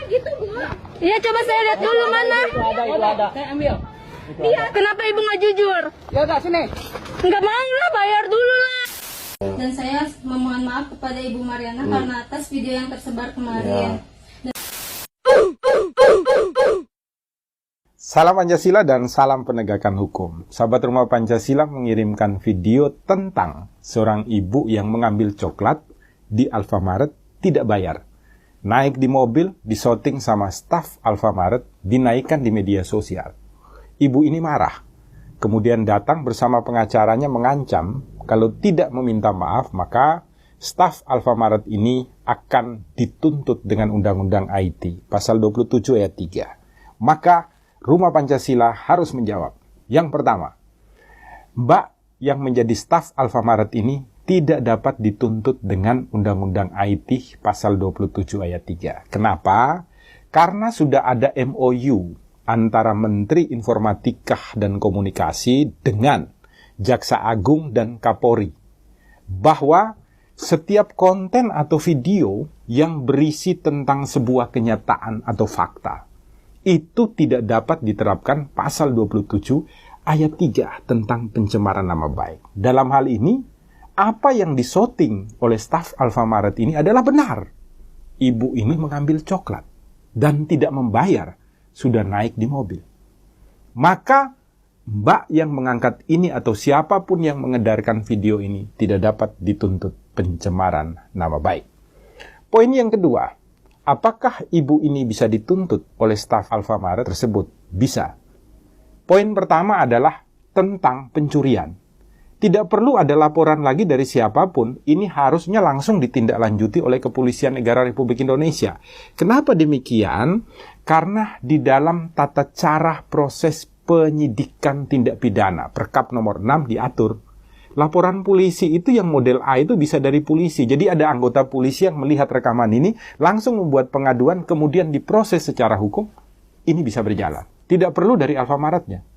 gitu, Bu. Iya, coba saya lihat dulu mana. Itu ada. Saya ambil. Iya, kenapa ibu nggak jujur? Ya udah sini. Nggak mau lah, bayar dulu lah. Dan saya memohon maaf kepada Ibu Mariana karena atas video yang tersebar kemarin. Salam Pancasila dan salam penegakan hukum. Sahabat Rumah Pancasila mengirimkan video tentang seorang ibu yang mengambil coklat di Alfamart tidak bayar. Naik di mobil, disoting sama staf Alfamart, dinaikkan di media sosial. Ibu ini marah. Kemudian datang bersama pengacaranya mengancam kalau tidak meminta maaf, maka staf Alfamart ini akan dituntut dengan Undang-Undang IT, pasal 27 ayat 3. Maka Rumah Pancasila harus menjawab. Yang pertama, Mbak yang menjadi staf Alfamart ini tidak dapat dituntut dengan Undang-Undang IT pasal 27 ayat 3. Kenapa? Karena sudah ada MOU antara Menteri Informatika dan Komunikasi dengan Jaksa Agung dan Kapolri bahwa setiap konten atau video yang berisi tentang sebuah kenyataan atau fakta itu tidak dapat diterapkan pasal 27 ayat 3 tentang pencemaran nama baik. Dalam hal ini, apa yang disoting oleh staf Alfamart ini adalah benar. Ibu ini mengambil coklat dan tidak membayar, sudah naik di mobil. Maka Mbak yang mengangkat ini atau siapapun yang mengedarkan video ini tidak dapat dituntut pencemaran nama baik. Poin yang kedua, apakah ibu ini bisa dituntut oleh staf Alfamart tersebut? Bisa. Poin pertama adalah tentang pencurian. Tidak perlu ada laporan lagi dari siapapun, ini harusnya langsung ditindaklanjuti oleh Kepolisian Negara Republik Indonesia. Kenapa demikian? Karena di dalam tata cara proses penyidikan tindak pidana, Perkap nomor 6 diatur, laporan polisi itu yang model A itu bisa dari polisi. Jadi ada anggota polisi yang melihat rekaman ini, langsung membuat pengaduan, kemudian diproses secara hukum, ini bisa berjalan. Tidak perlu dari Alfamartnya.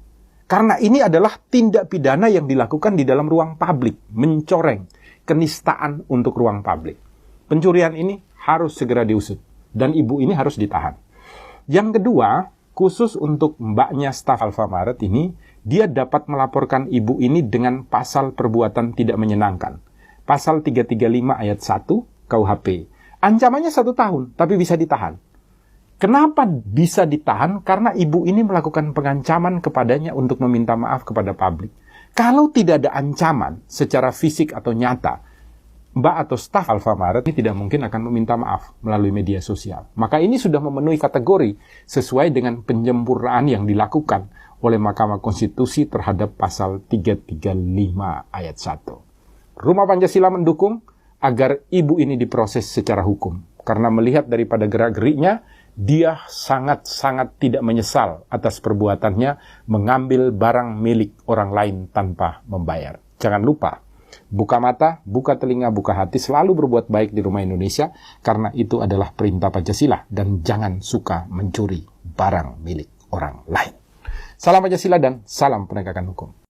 Karena ini adalah tindak pidana yang dilakukan di dalam ruang publik, mencoreng kenistaan untuk ruang publik. Pencurian ini harus segera diusut, dan ibu ini harus ditahan. Yang kedua, khusus untuk mbaknya staf Alfamart ini, dia dapat melaporkan ibu ini dengan pasal perbuatan tidak menyenangkan. Pasal 335 ayat 1 KUHP. Ancamannya 1 tahun, tapi bisa ditahan. Kenapa bisa ditahan? Karena ibu ini melakukan pengancaman kepadanya untuk meminta maaf kepada publik. Kalau tidak ada ancaman secara fisik atau nyata, Mbak atau staf Alfamart ini tidak mungkin akan meminta maaf melalui media sosial. Maka ini sudah memenuhi kategori sesuai dengan penyempurnaan yang dilakukan oleh Mahkamah Konstitusi terhadap pasal 335 ayat 1. Rumah Pancasila mendukung agar ibu ini diproses secara hukum. Karena melihat daripada gerak-geriknya, dia sangat-sangat tidak menyesal atas perbuatannya mengambil barang milik orang lain tanpa membayar. Jangan lupa, buka mata, buka telinga, buka hati, selalu berbuat baik di Rumah Indonesia, karena itu adalah perintah Pancasila, dan jangan suka mencuri barang milik orang lain. Salam Pancasila dan salam penegakan hukum.